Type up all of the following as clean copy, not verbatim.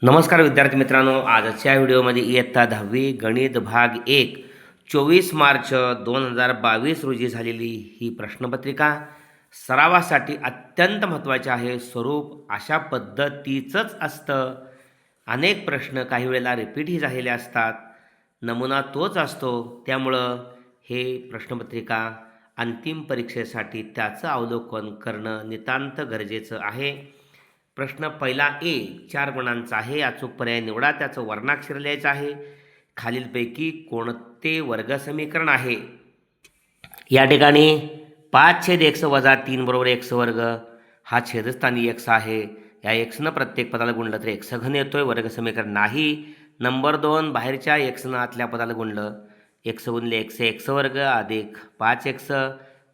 नमस्कार विद्यार्थी मित्रांनो, आजच्या व्हिडिओमध्ये इयत्ता 10वी गणित भाग 1 24 मार्च 2022 रोजी झालेली ही प्रश्नपत्रिका सरावासाठी अत्यंत महत्त्वाची आहे. स्वरूप अशा पद्धतीचंच असतं. अनेक प्रश्न काही वेळेला रिपीटही झालेले असतात. नमुना तोच असतो. त्यामुळं हे प्रश्नपत्रिका अंतिम परीक्षेसाठी त्याचं अवलोकन करणं नितांत गरजेचं आहे. प्रश्न पहिला ए 4 गुणांचा आहे. अचूक पर्याय निवडा. त्याचं वर्णाक्षर लिहायचं आहे. खालीलपैकी कोणते वर्गसमीकरण आहे? या ठिकाणी 5/x वजा 3 बरोबर x वर्ग हा छेदस्थानी x आहे. या xनं प्रत्येक पदाला गुणलं तर x घन येतोय. वर्गसमीकरण नाही. नंबर 2 बाहेरच्या xनं आतल्या पदाला गुणलं x गुणले x वर्ग अधिक 5x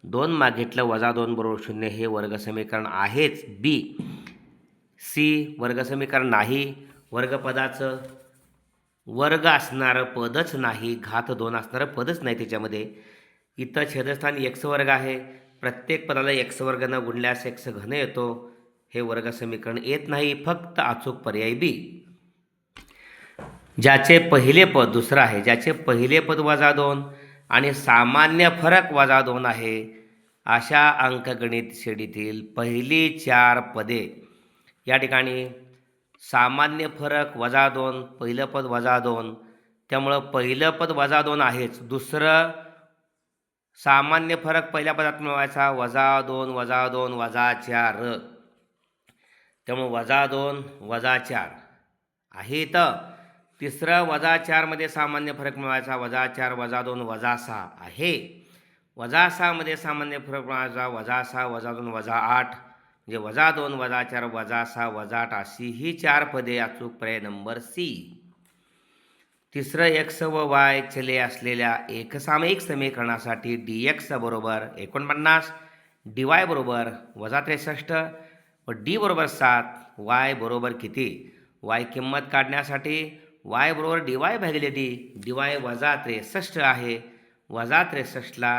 2 मागे घेतलं वजा 2 बरोबर 0 हे वर्गसमीकरण आहेच. बी सी वर्गसमीकरण नाही. वर्गपदाचं वर्ग असणारं पदच नाही. घात 2 असणारं पदच नाही त्याच्यामध्ये. इथं छेदस्थानी x वर्ग आहे. प्रत्येक पदाला x वर्गानं गुणल्यास x घन येतो. हे वर्गसमीकरण येत नाही. फक्त अचूक पर्याय बी. ज्याचे पहिले पद दुसरं आहे. ज्याचे पहिले पद वजा 2 आणि सामान्य फरक वजा 2 आहे अशा अंकगणित श्रेणीतील पहिली 4 पदे. या ठिकाणी सामान्य फरक वजा 2, पहिलं पद वजा 2, त्यामुळं पहिलं पद वजा 2 आहेच. दुसरं सामान्य फरक पहिल्या पदात मिळवायचा वजा 2 वजा 2 वजा 4. त्यामुळे वजा 2 वजा 4 आहे. तर तिसरं वजा 4मध्ये सामान्य फरक मिळवायचा वजा 4 वजा 2 वजा 6 आहे. वजा 6मध्ये सामान्य फरक मिळवायचा वजा 6 वजा 2 वजा 8 म्हणजे वजा 2 वजा 4 वजा 6 वजा 8 अशी ही 4 पदे. अचूक पर्याय नंबर सी. तिसरं x व y चले असलेल्या एकसामायिक समीकरणासाठी dx बरोबर 49, dy बरोबर वजा 63 व d बरोबर 7. y बरोबर किती? y किंमत काढण्यासाठी y बरोबर dy भागिले d. dy वजा 63 आहे. वजा 63ला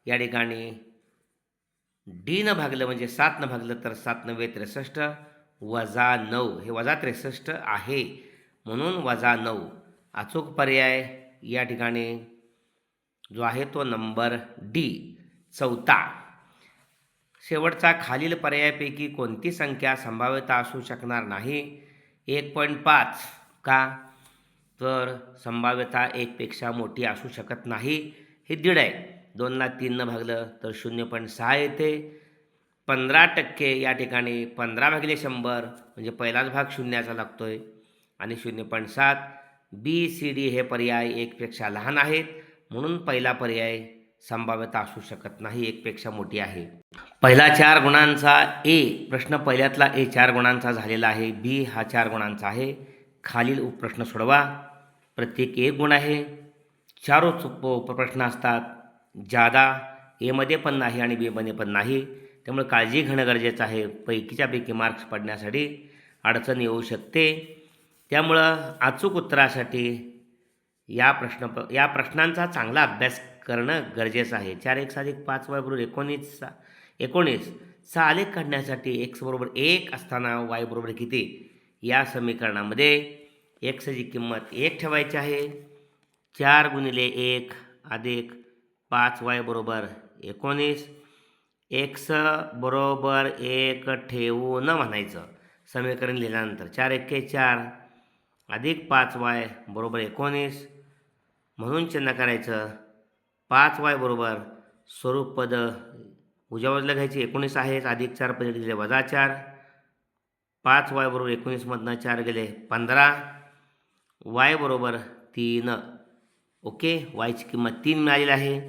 या ठिकाणी डी न भागलं म्हणजे 7 न भागलं तर 7 9 63 वजा 9 हे वजा 63 आहे. म्हणून वजा 9 अचूक पर्याय या ठिकाणी जो आहे तो नंबर डी चौथा. शेवटचा खालील पर्यायापैकी कोणती संख्या संभाव्यता असू शकणार नाही? 1.5 का? तर संभाव्यता 1 पेक्षा मोठी असू शकत नाही. हे दीड आहे. 2ला 3 न भागलं तर 0.6 येते. 15% या ठिकाणी 15 भागिले 100 म्हणजे पहिलाच भाग शून्याचा लागतोय आणि 0.7. बी सी डी हे पर्याय 1 पेक्षा लहान आहेत. म्हणून पहिला पर्याय संभाव्यता असू शकत नाही, 1 पेक्षा मोठी आहे. पहिला 4 गुणांचा ए प्रश्न पहिल्यातला ए 4 गुणांचा झालेला आहे. बी हा 4 गुणांचा आहे. खालील उपप्रश्न सोडवा. प्रत्येक 1 गुण आहे. 4 उपप्रश्न असतात. जादा एमध्ये पण नाही आणि बीमध्ये पण नाही. त्यामुळे काळजी घेणं गरजेचं आहे. पैकीच्या पैकी मार्क्स पडण्यासाठी अडचण येऊ शकते. त्यामुळं अचूक उत्तरासाठी या प्रश्नांचा चांगला अभ्यास करणं गरजेचं आहे. 4x अधिक 5y बरोबर 19 चा आलेख काढण्यासाठी x बरोबर 1 असताना y बरोबर किती? या समीकरणामध्ये xची किंमत 1 ठेवायची आहे. 4 गुणिले 1 अधिक 5y बरोबर 19. x बरोबर 1 ठेवून म्हणायचं समीकरण लिहिल्यानंतर. 4 1 4 अधिक 5y बरोबर 19 म्हणून चिन्ह करायचं. 5y बरोबर स्वरूप पद उजव्या बाजूला घ्यायची. 19 आहेच. अधिक 4 पदे दिले वजा 4. 5y बरोबर 19मधनं 4 गेले 15. y बरोबर 3. ओके. yची किंमत 3 मिळालेली आहे.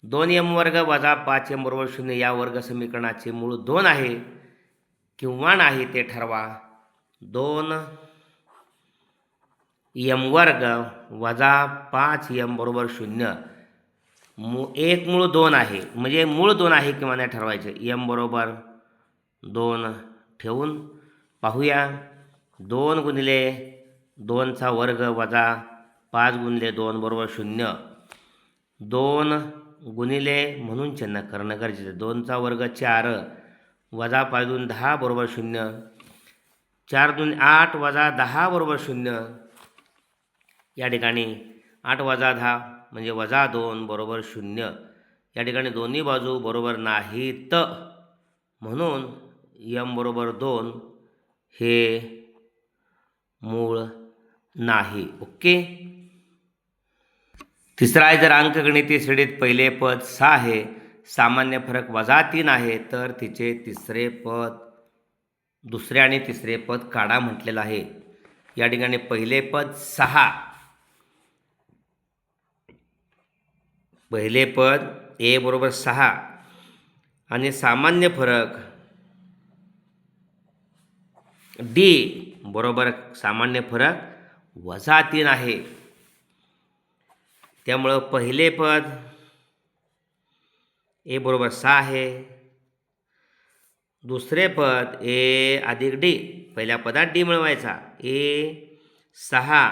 2m वर्ग वजा 5m बरोबर 0 या वर्ग समीकरणाचे मूळ 2 आहे किंवा नाही ते ठरवा. 2m वर्ग वजा 5m बरोबर 0 एक मूळ 2 आहे म्हणजे मूळ 2 आहे किंवा नाही ठरवायचे. m बरोबर 2 ठेवून पाहूया. 2 गुणिले 2चा वर्ग वजा 5 गुणिले 2 बरोबर 0. 2 गुणिले म्हणून चिन्ह करणं गरजेचं. 2चा वर्ग 4 वजा 5 10 बरोबर 0. 4 दूनी 8 वजा 10 बरोबर 0. या ठिकाणी 8 वजा 10 म्हणजे वजा 2 बरोबर 0. या ठिकाणी दोन्ही बाजू बरोबर नाहीत, म्हणून यम बरोबर 2 हे मूळ नाही. ओके. तिसरा आहे, जर अंकगणितीय श्रेणीत पहिले पद 6 आहे, सामान्य फरक वजा 3 आहे, तर तिचे तिसरे पद, दुसरे आणि तिसरे पद काढा म्हटलेलं आहे. या ठिकाणी पहिले पद 6, पहिले पद ए बरोबर 6 आणि सामान्य फरक डी बरोबर सामान्य फरक वजा 3 आहे. त्यामुळं पहिले पद ए बरोबर 6 आहे, दुसरे पद ए अधिक डी, पहिल्या पदात डी मिळवायचा, ए 6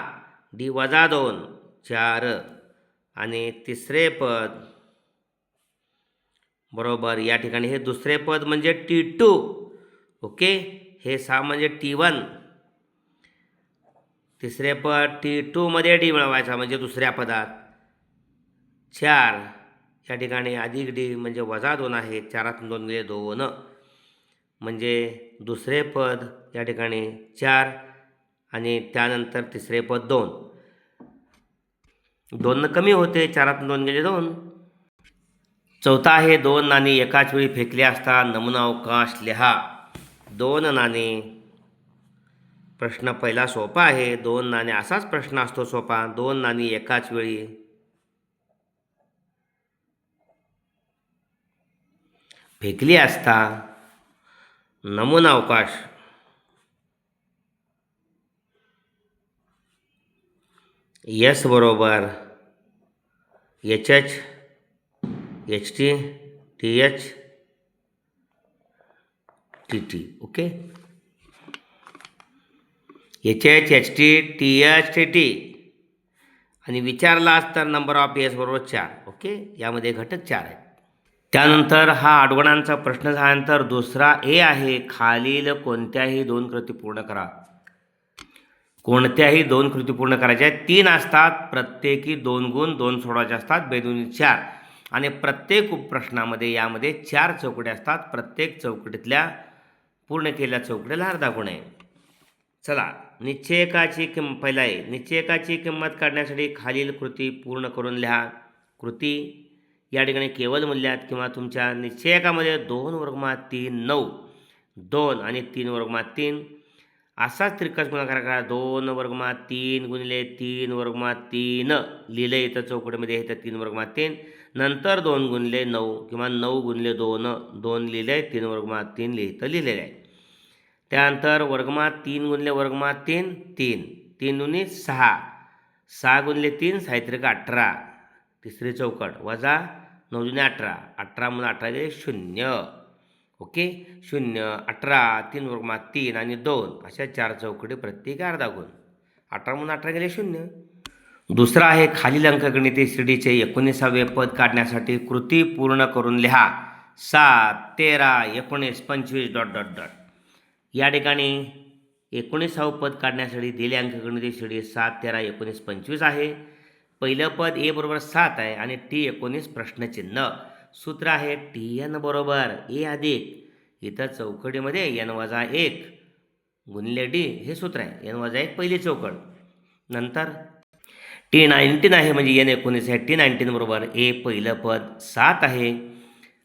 डी वजा 2 4 आणि तिसरे पद बरोबर या ठिकाणी हे दुसरे पद म्हणजे T2. ओके. हे 6 म्हणजे T1, तिसरे पद T2 मध्ये डी मिळवायचा म्हणजे दुसऱ्या पदात 4, या ठिकाणी अधिक डी म्हणजे वजा 2 आहे, 4 2 गेले 2 म्हणजे दुसरे पद या ठिकाणी 4 आणि त्यानंतर तिसरे पद 2. 2 कमी होते, 4 2 गेले 2. चौथा आहे, 2 नाणी एकाच वेळी फेकले असता नमुना अवकाश लिहा. 2 नाणी. प्रश्न पहिला सोपा आहे. 2 नाणी असाच प्रश्न असतो सोपा. 2 नाणी एकाच वेळी फेकली असता नमुना अवकाश एस बरोबर H H H T T H T T. Okay. H H H T T H T T आणि विचारला असता नंबर ऑफ एस बरोबर 4. ओके. यामध्ये घटक 4 आहेत. त्यानंतर हा आडवणांचा प्रश्न झाल्यानंतर दुसरा ए आहे, खालील कोणत्याही 2 कृती पूर्ण करा. कोणत्याही 2 कृती पूर्ण करायच्या 3 असतात, प्रत्येकी 2 गुण 2 सोडवायचे असतात, बेदुनी 4 आणि प्रत्येक उपप्रश्नामध्ये यामध्ये 4 चौकटे असतात. प्रत्येक चौकटीतल्या पूर्ण केलेल्या चौकटीला अर्धा गुण आहे. चला, निश्चयकाची पहिला आहे, निश्चयकाची किंमत काढण्यासाठी खालील कृती पूर्ण करून लिहा. कृती या ठिकाणी केवळ मूल्यात किंवा तुमच्या निश्चयकामध्ये 2 वर्गमुळात 3 9, 2 आणि 3 वर्गमुळात 3 असाच त्रिकस गुणाकार करा. 2 वर्गमुळात 3 गुणिले 3 वर्गमुळात 3 लिहिलं इथं चौकटीमध्ये, इथं 3 वर्गमुळात 3, नंतर 2 गुणिले 9 किंवा 9 गुणिले 2 2 लिहिलं आहे, 3 वर्गमुळात 3 लिहितं लिहिलेलं आहे. त्यानंतर वर्गमुळात 3 गुणिले वर्गमुळात 3 3, 3 दुनी 6, 6 गुणिले 3 साहित्रिक 18, तिसरी चौकट वजा 9 दुनी 18, 18 म्हणून 18 गेले 0. ओके. 0 18 3 वर्गमुळात 3 आणि 2 अशा 4 चौकटी प्रत्येकी अर्धा गुण. 18 म्हणून 18 गेले 0. दुसरा आहे, खालील अंकगणितीय श्रेणीचे 19वे पद काढण्यासाठी कृती पूर्ण करून लिहा. 7 13 19 25 डॉट डॉट डॉट. या ठिकाणी 19वे पद काढण्यासाठी दिले अंकगणितीय श्रेणी 7 13 19 25 आहे. पहिलं पद ए बरोबर 7 आहे आणि टी 19 प्रश्नचिन्ह. सूत्र आहे TN बरोबर ए अधिक, इथं चौकटीमध्ये n वजा 1 गुणिले डी हे सूत्र आहे. n वजा 1 पहिली चौकट. नंतर T19 आहे म्हणजे n 19 आहे. T19 बरोबर ए पहिलं पद 7 आहे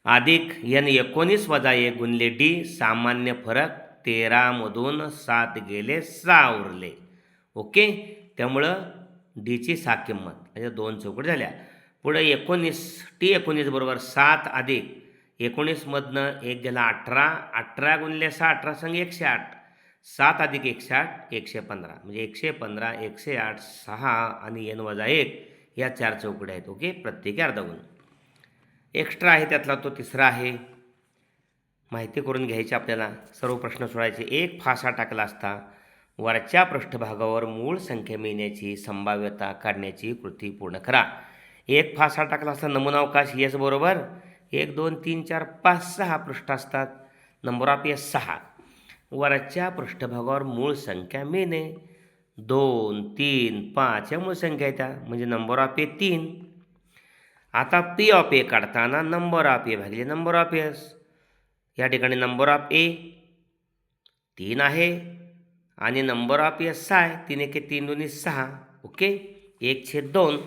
अधिक n 19 वजा 1 गुणिले डी, सामान्य फरक 13 मधून 7 गेले 6 उरले. ओके. त्यामुळं डीची 6 किंमत म्हणजे 2 चौकट झाल्या. पुढे 19 T19 बरोबर 7 अधिक 19 मधनं 1 गेला 18, 18 गुणिले 6 18 संग 108, 7 अधिक 108 115 म्हणजे 115 108 6 आणि n वजा 1 या 4 चौकड्या आहेत. ओके. प्रत्येकी अर्धा गुण. एक्स्ट्रा आहे त्यातला तो तिसरा आहे, माहिती करून घ्यायची आपल्याला. सर्व प्रश्न सोडायचे. एक फासा टाकला असता वरच्या पृष्ठभागावर मूळ संख्या मिळण्याची संभाव्यता काढण्याची कृती पूर्ण करा. एक फासा टाकला असता नमुना अवकाश एस बरोबर 1 2 3 4 5 6 पृष्ठ असतात. Number of S 6. वरच्या पृष्ठभागावर मूळ संख्या मिळणे. 2, 3, 5 या मूळ संख्या आहेत त्या, म्हणजे नंबर ऑफ ए 3. आता पी ऑफ ए काढताना नंबर ऑफ ए भागिले नंबर ऑफ एस. या ठिकाणी नंबर ऑफ ए 3 आहे आणि नंबर ऑफ एस 6 आहे. 3 एके 3 दोन्ही 6. ओके, 1/2.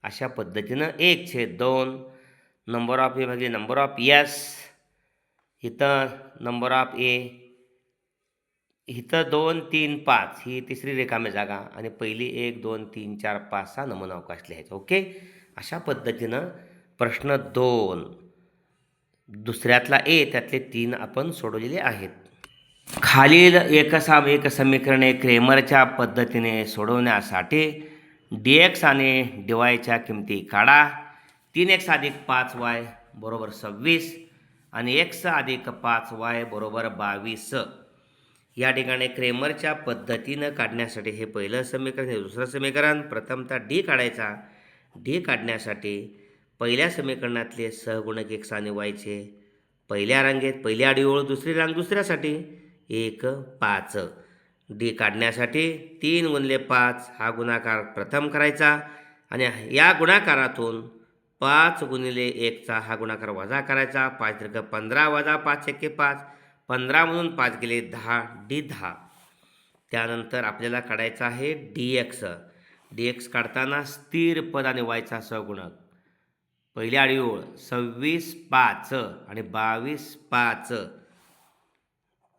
अशा पद्धतीनं 1/2 नंबर ऑफ ए भागिले नंबर ऑफ एस. इथं नंबर ऑफ ए, इथं 2, 3, 5 ही तिसरी रिकामी जागा आणि पहिली 1, 2, 3, 4, 5, 6 नमुना अवकाश लिहायचा. ओके, अशा पद्धतीनं प्रश्न 2 दुसऱ्यातला ए त्यातले 3 आपण सोडवलेले आहेत. खालील एक समीकरणे क्रेमरच्या पद्धतीने सोडवण्यासाठी डी एक्स आणि डी वायच्या किमती काढा. 3x अधिक 5y बरोबर 26 आणि x अधिक 5y बरोबर 22. या ठिकाणी क्रेमरच्या पद्धतीनं काढण्यासाठी हे पहिलं समीकरण, हे दुसरं समीकरण. प्रथमतः डी काढायचा. डी काढण्यासाठी पहिल्या समीकरणातले सहगुणक x आणि yचे पहिल्या रांगेत, पहिली आडवी ओळ, दुसरी रांग दुसऱ्यासाठी 1, 5. डी काढण्यासाठी 3 गुणिले 5 हा गुणाकार प्रथम करायचा आणि या गुणाकारातून 5 गुणिले 1चा हा गुणाकार वजा करायचा. 5 त्रिक 15 वजा 5 एके 5, 15 म्हणून 5 गेले 10, डी 10. त्यानंतर आपल्याला काढायचा आहे डी एक्स. डी एक्स काढताना स्थिर पद आणि वायचा सहगुणक. पहिली आडवी ओळ 26, 5 आणि 22, 5.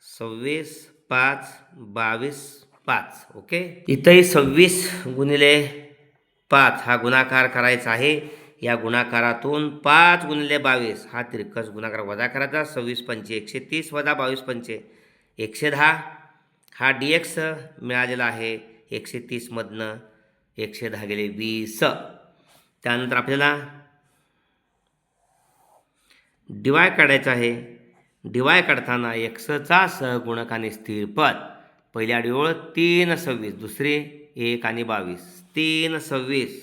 26, 5, 22, 5. ओके, इथंही 26 गुणिले 5 हा गुणाकार करायचा आहे. या गुणाकारातून 5 गुणिले 22 हा तिरकस गुणाकार वजा करायचा. 26 पंचे 130 वजा 22 पंचे 110. हा डी एक्स मिळालेला आहे. 130मधनं 110 गेले 20. त्यानंतर आपल्याला डी वाय काढायचं आहे. डी वाय काढताना एक्सचा सहगुणक आणि स्थिर पद. पहिली आडवी ओळ 3, 26, दुसरी 1 आणि 22. 3, 26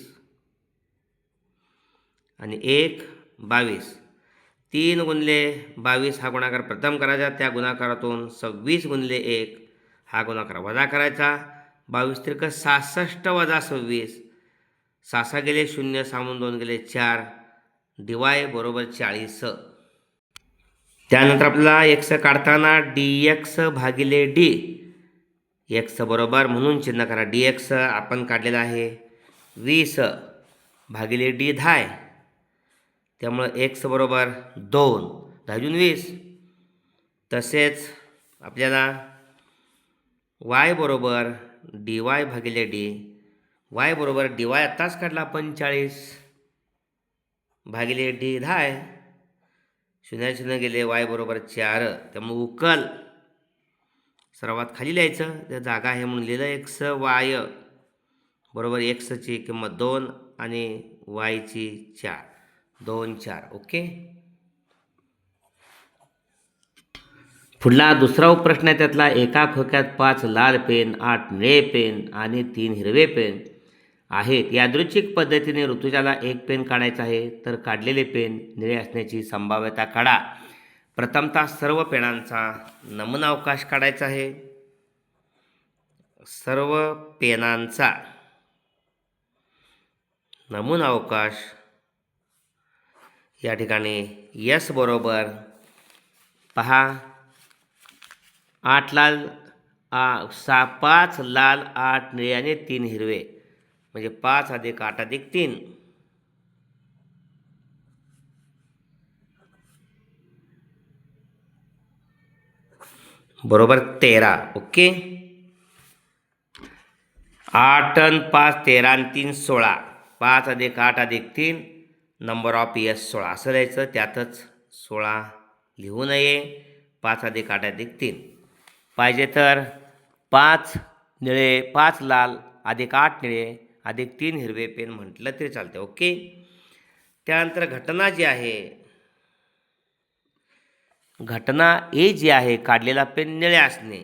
आणि 1, 22. 3 गुणिले 22 हा गुणाकार प्रथम करायचा. त्या गुणाकारातून 26 गुणिले 1 हा गुणाकार वजा करायचा. 22 त्रिक 66 वजा 26. 6 गेले 0, 6 म्हणून 2 गेले 4. डी वाय बरोबर 40. त्यानंतर आपल्याला एक्स काढताना डी एक्स भागिले डी. एक्स बरोबर म्हणून चिन्ह करा. डी एक्स आपण काढलेला आहे 20 भागिले डी 10. त्यामुळं एक्स बरोबर 2, 10 20. तसेच आपल्याला वाय बरोबर डी वाय भागिले डी. वाय बरोबर डी वाय आत्ताच काढला 45 भागिले डी 10. 0 0 गेले. वाय बरोबर 4. त्यामुळे उकल सर्वात खाली लिहायचं. त्या जागा आहे म्हणून लिहिलं. एक्स वाय बरोबर एक्सची किंमत 2 आणि वायची 4. 2, 4. ओके, पुढला दुसरा प्रश्न आहे. त्यातला एका खोक्यात 5 लाल पेन, 8 निळे पेन आणि 3 हिरवे पेन आहेत. यादृच्छिक पद्धतीने ऋतुजाला एक पेन काढायचा आहे, तर काढलेले पेन निळे असण्याची संभाव्यता काढा. प्रथमतः सर्व पेनांचा नमुना अवकाश काढायचा आहे. सर्व पेनांचा नमुना अवकाश या ठिकाणी यस बरोबर पहा 8 लाल 5 लाल, 8 निळे आणि 3 हिरवे, म्हणजे 5 अधिक 8 अधिक 3 बरोबर 13. ओके, 8 आणि 5 13 आणि 3 16. 5 अधिक 8 अधिक 3 नंबर ऑफ यस 16 असं लिहायचं. त्यातच 16 लिहू नये. 5 अधिक 8 अधिक 3 पाहिजे तर 5 निळे, 5 लाल अधिक 8 निळे अधिक 3 हिरवे पेन म्हटलं तरी चालते. ओके, त्यानंतर घटना जी आहे, घटना ए जी आहे, काढलेला पेन निळे असणे.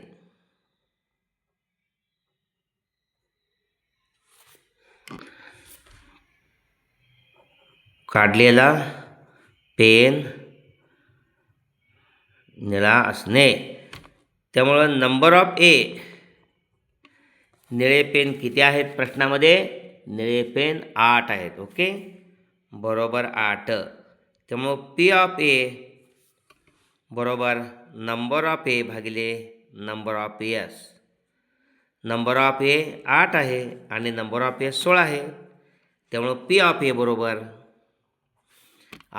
काढलेला पेन निळा असणे. त्यामुळं नंबर ऑफ ए, निळे पेन किती आहेत प्रश्नामध्ये? निळे पेन 8 आहेत. ओके, बरोबर 8. त्यामुळं पी ऑफ ए बरोबर नंबर ऑफ ए भागिले number of S. Number of A 8 आहे आणि नंबर ऑफ एस 16 आहे. त्यामुळं पी ऑफ ए बरोबर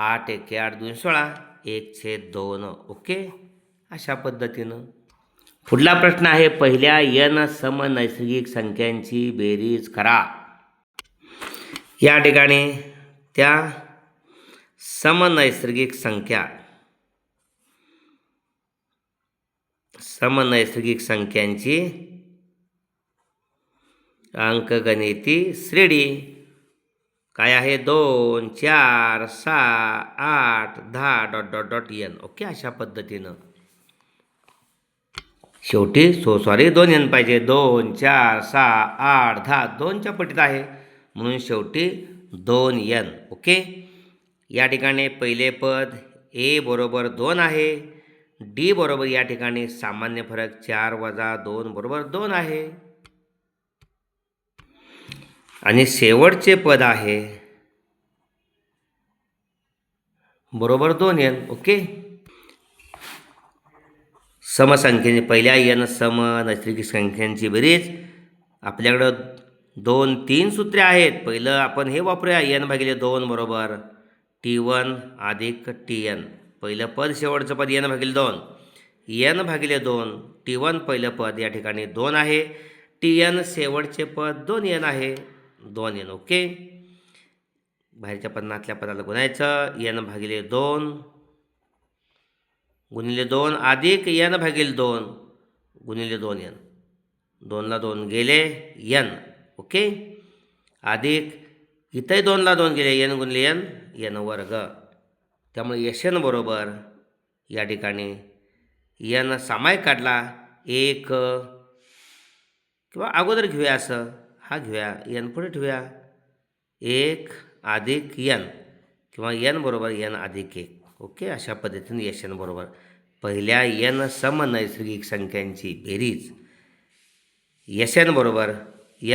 8 1 8 2 16 1/2. ओके, अशा पद्धतीनं. पुढला प्रश्न आहे, पहिल्या n समनैसर्गिक संख्यांची बेरीज करा. या ठिकाणी त्या समनैसर्गिक संख्यांची अंकगणिती श्रेणी काय आहे? 2 4 6 8 10 ... ओके, अशा पद्धतीनं. शेवटी सॉरी 2n पाहिजे. 2 4 6 8 10 2च्या पटीत आहे म्हणून शेवटी 2n. ओके, या ठिकाणी पहिले पद a बरोबर 2 आहे. d बरोबर या ठिकाणी सामान्य फरक 4 - 2 बरोबर 2 आहे. आणि शेवटचे पद आहे बरोबर 2n. ओके, समसंख्येने पहिल्या n सम नैसर्गिक संख्यांची बेरीज. आपल्याकडं 2 3 सूत्रे आहेत. पहिलं आपण हे वापरूया, n/2 बरोबर t1 अधिक tn. पहिलं पद शेवटचं पद n/2. n/2 t1 पहिलं पद या ठिकाणी 2 आहे. tn शेवटचे पद 2n आहे. 2n. ओके, बाहेरच्या पदातल्या पदाला गुणायचं. n/2 गुणिले 2 अधिक n/2 गुणिले 2n. 2ला 2 गेले n. ओके, अधिक इथंही 2ला 2 गेले n गुणिले n वर्ग. त्यामुळे Sn बरोबर या ठिकाणी n सामायिक काढला 1 किंवा अगोदर घेऊया, असं हा घेऊया, n पुढे ठेवूया, 1 अधिक n किंवा n बरोबर n अधिक 1. ओके, अशा पद्धतीने Sn बरोबर पहिल्या n समनैसर्गिक संख्यांची बेरीज. Sn बरोबर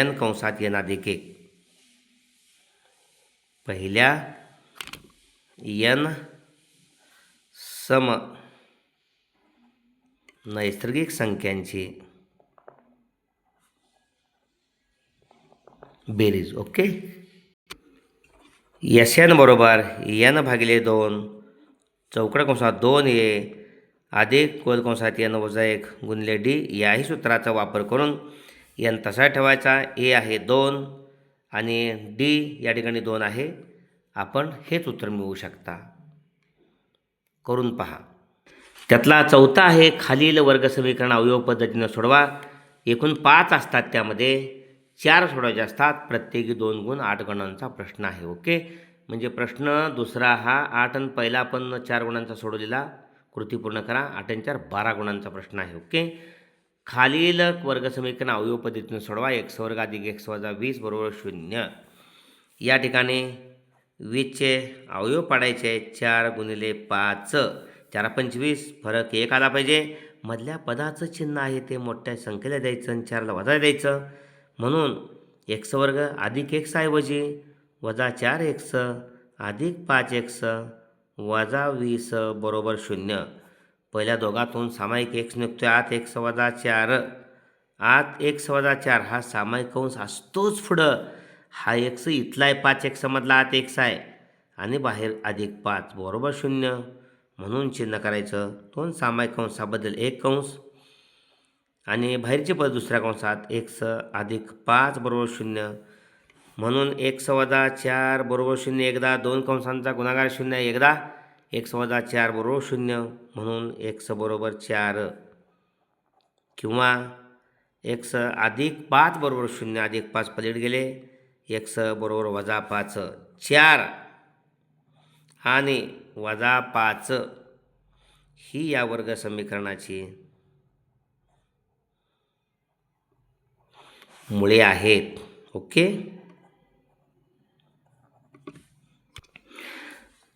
n कंसात n अधिक 1. पहिल्या n सम नैसर्गिक संख्यांची बेरीज. ओके, Sn बरोबर n/2 चौकड कंसात 2a अधिक कोल कंसात n - 1 गुणिले d. याही सूत्राचा वापर करून n तसा ठेवायचा. a आहे 2 आणि d या ठिकाणी 2 आहे. आपण हेच उत्तर मिळवू शकता. करून पहा. त्यातला चौथा आहे, खालील वर्ग समीकरण अवयव पद्धतीनं सोडवा. एकूण 5 असतात, त्यामध्ये 4 सोडवायचे असतात. प्रत्येकी 2 गुण 8 गुणांचा प्रश्न आहे. ओके, म्हणजे प्रश्न दुसरा हा 8 आणि पहिला आपण 4 गुणांचा सोडवलेला. कृती पूर्ण करा. 8 आणि 4 12 गुणांचा प्रश्न आहे. ओके, खालील वर्ग समीकरण अवयव पद्धतीने सोडवा. x वर्ग अधिक x वजा 20 बरोबर 0. या ठिकाणी 20चे अवयव पाडायचे. 4 गुणिले 5 4 25, फरक 1 आला पाहिजे. मधल्या पदाचं चिन्ह आहे ते मोठ्या संख्येला द्यायचं आणि 4ला वजा द्यायचं. म्हणून x वर्ग अधिक x ऐवजी वजा 4x अधिक 5x वजा 20 बरोबर 0. पहिल्या दोघातून सामायिक x निघतोय. आत x वजा 4, आत x वजा 4 हा सामायिक कंस असतोच पुढं. हा x इथला आहे, 5x मधला आत x आहे आणि बाहेर अधिक 5 बरोबर 0. म्हणून चिन्ह करायचं. 2 सामायिक कंसाबद्दल 1 कंस आणि बाहेरचे पद दुसऱ्या कंसात x अधिक 5 बरोबर 0. म्हणून x वजा 4 बरोबर 0 एकदा. 2 कंसांचा गुणाकार 0 एकदा. x वजा 4 बरोबर 0 म्हणून x बरोबर 4 किंवा x अधिक 5 बरोबर 0 अधिक 5 पलीड गेले. x बरोबर वजा 5 4 आणि वजा 5 ही या वर्ग समीकरणाची मुळे आहेत. ओके,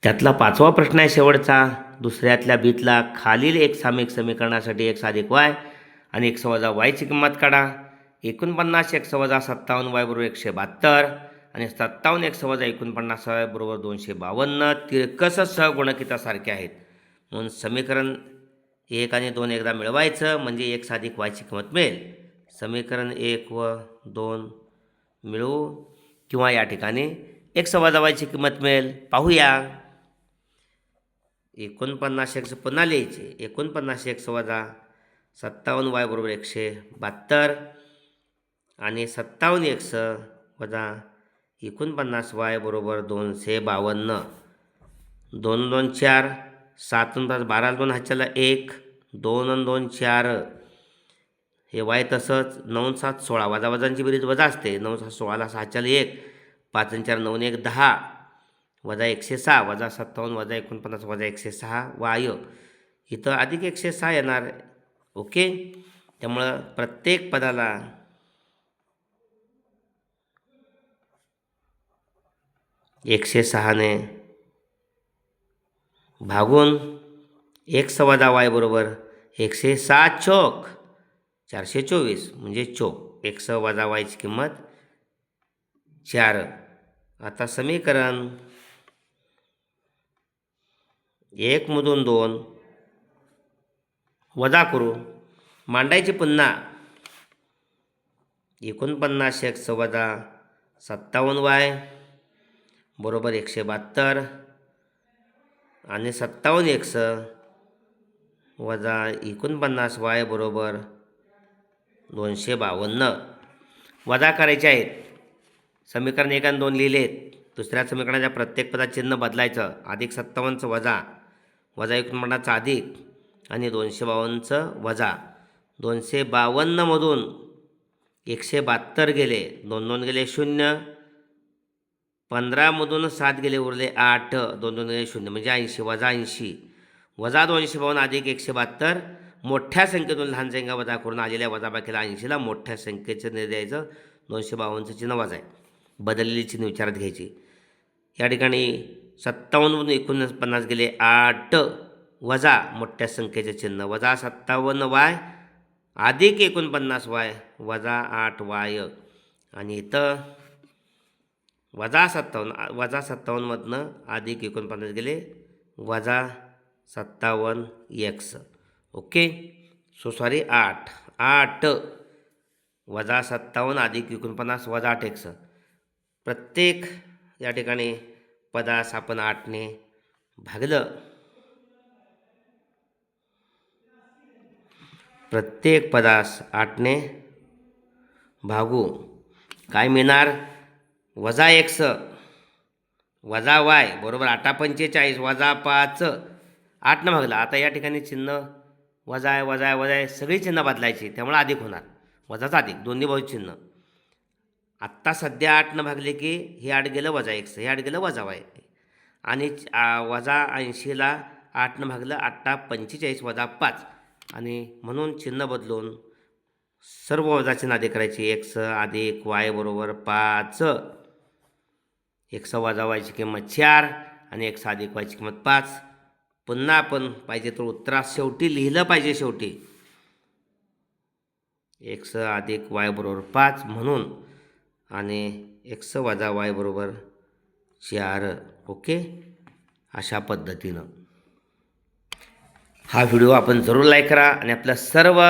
त्यातला 5वा प्रश्न आहे शेवटचा. दुसऱ्यातल्या बीतला खालील एक सामायिक समीकरणासाठी x अधिक y आणि x वजा yची किंमत काढा. 49x वजा 57y बरोबर 172 आणि 57x वजा 49y बरोबर 252. तिरकस सहगुणकितासारखे आहेत म्हणून समीकरण 1 आणि 2 एकदा मिळवायचं म्हणजे x अधिक yची किंमत मिळेल. समीकरण 1 व 2 मिळवू किंवा या ठिकाणी x वजा yची किंमत मिळेल. पाहूया. 49x पुन्हा लिहायचे. 49x वजा 57y बरोबर 172 आणि 57x वजा 49y बरोबर 252. 2 2 4 7 5 12 2 हाच्याला 1 2 आणि 2 4 हे y तसंच 9 7 16 वजा वजांची बेरीज वजा असते. 9 7 16ला 6च्याला 1 5 आणि 4 9 1 10 वजा 106 वजा 57 वजा 49 वजा 106 y इथं अधिक 106 येणार. ओके. त्यामुळं प्रत्येक पदाला एकशे 6ने भागून x वजा y बरोबर 106 चौक 424 म्हणजे चौक x वजा yची किंमत 4. आता समीकरण 1 मधून 2 वजा करू. मांडायची पुन्हा. 49x वजा 57y बरोबर 172 आणि 57x वजा 49y बरोबर 252 वजा करायचे आहेत. समीकरण 1 आणि 2 लिहिलेत. दुसऱ्या समीकरणाच्या प्रत्येक पदात चिन्ह बदलायचं. अधिक 57चं वजा वजा 49चं अधिक आणि 252चं वजा. 252मधून 172 गेले. 2 2 गेले 0. 15मधून 7 गेले उरले 8. 2 2 गेले 0 म्हणजे 80 वजा 80 वजा 252 अधिक 172. मोठ्या संख्येतून लहान संख्या वजा करून आलेल्या वजाबाकीला 80ला मोठ्या संख्येचं चिन्ह द्यायचं. 252चं चिन्ह वजा आहे. बदललेली चिन्ह विचारात घ्यायची. या ठिकाणी 57मधून 49 गेले 8 वजा मोठ्या संख्येचे चिन्ह वजा 57y अधिक 49y वजा 8y आणि इथं वजा 57मधनं अधिक 49 गेले वजा 57x. ओके. सॉरी 8 वजा 57 अधिक 49 वजा 8x. प्रत्येक या ठिकाणी पदास आपण 8ने भागलं. प्रत्येक पदास 8ने भागू. काय मिळणार. वजा x वजा y बरोबर 8 45 वजा 5 8नं भागला. आता या ठिकाणी चिन्ह वजा आहे वजा आहे वजा आहे सगळी चिन्ह बदलायची. त्यामुळे अधिक होणार. वजाचा अधिक दोन्ही बाजू चिन्ह. आत्ता सध्या 8नं भागले की हे 8 गेलं वजा x हे 8 गेलं वजा y आणि वजा 80ला 8नं भागलं 8 45 वजा 5 आणि म्हणून चिन्ह बदलून सर्व वजा चिन्ह अधिक करायची. x अधिक y बरोबर 5. x वजा yची किंमत 4 आणि x अधिक yची किंमत 5. पुन्हा आपण पाहिजे तर उत्तरात शेवटी लिहिलं पाहिजे. शेवटी x अधिक y बरोबर 5 म्हणून आणि x वजा y बरोबर 4. ओके. अशा पद्धतीनं हा व्हिडिओ आपण जरूर लाईक करा आणि आपल्या सर्व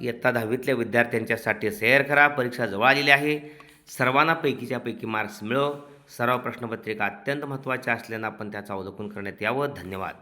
इयत्ता 10वीतल्या विद्यार्थ्यांच्यासाठी शेअर करा. परीक्षा जवळ आलेली आहे. सर्वांना पैकीच्या पैकी मार्क्स मिळो. सर्व प्रश्नपत्रिका अत्यंत महत्त्वाच्या असल्यानं आपण त्याचं अवलोकन करण्यात यावं. धन्यवाद.